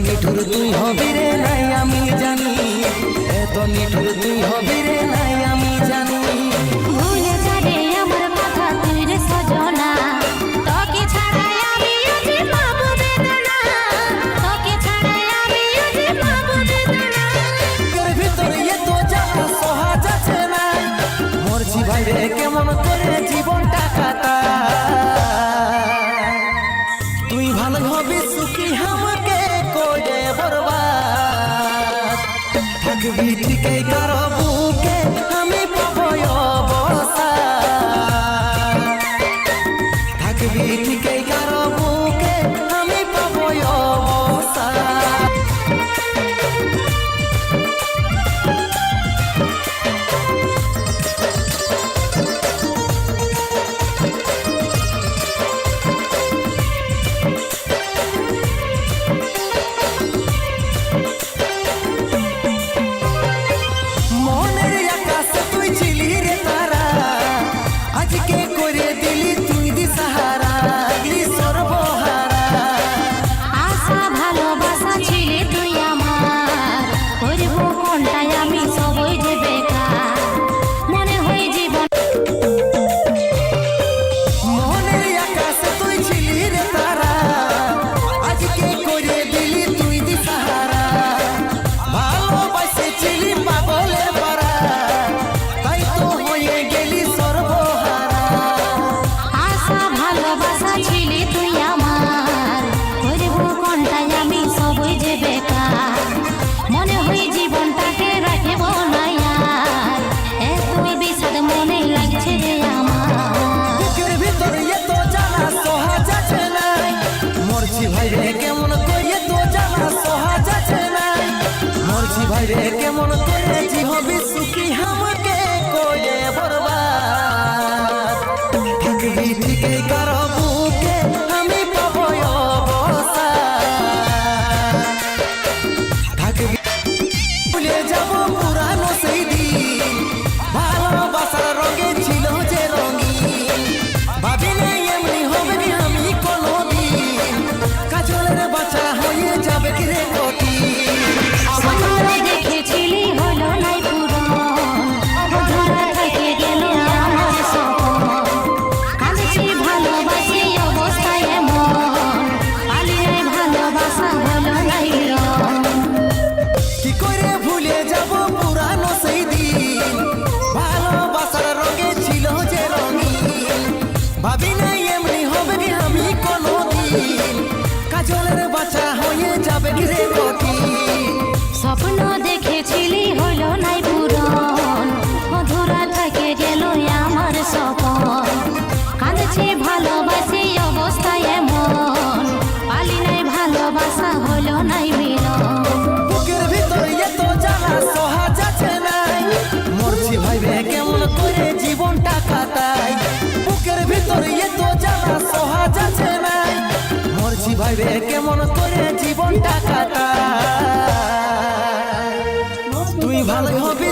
নিঠুর তুই হবি রে নাই আমি জানি, এত নিঠুর তুই হবি রে নাই আমি জানি। ভুলে যাবে আমার কথা তুই রে সজনা, তোকে ছাড়া আমি যে পাবো বেদনা, তোকে ছাড়া আমি যে পাবো বেদনা। তোর ভিতরে এত জ্বালা সহা যাচ্ছে না, মরছি ভাই রে কেমন করে জীবনটা কাটা। তুই ভালো হবি সুখী আমাকে করে বরবাদ, থাকবি ঠিকই কারো বুকে আমি পাবো অবসাদ, থাকবি ঠিকই কারো বুকে আমি পাবো অবসাদ। কেমন করে তো জানা সহা যাচ্ছে না, মরছি ভাই রে কেমন করে হবি সুখী আমাকে করে বরবাদ, থাকবি ঠিকই কারো বুকে আমি পাবো অবসাদ, থাকবি ভুলে যাব পুরানো সেই দিন, ভালোবাসার রঙে ছিল যে রঙিন, ভাবি নাই এমনি হবে না আমি কোনোদিন, কাজলের বাচ্চা হয়ে যাবে রে কঠিন। সকালে দেখেছিলি হলো নাই পূরণ, অধরা থেকে গেল আমার স্বপ্ন, কাঁদছি ভালোবাসি অবস্থায় এমন, পালিয়ে ভালোবাসা হলো নাই রং। কি করে ভুলে যাব পুরানো সেই দিন, ভালোবাসার রঙে ছিল যে রঙিন, ভাবি নাই এমনি হবে না আমি কোনোদিন, কাজলের বাচ্চা হয়ে যাবে রে কঠিন। স্বপ্ন দেখেছিলি হলো নাই পূরণ, অধরা থেকে গেল আমার স্বপন, কাঁদছি ভালোবাসি অবস্থায় এমন, পালি নাই ভালোবাসা হলো নাই মিলন। বুকের ভিতরে এত জ্বালা সহা যাচ্ছে নাই, মরছি ভাই রে কেমন করে জীবনটা কাটাই, বুকের ভিতরে এত জ্বালা সহা যাচ্ছে নাই, মরছি ভাই রে কেমন করে জীবনটা কাটাই। তুই ভালো হবি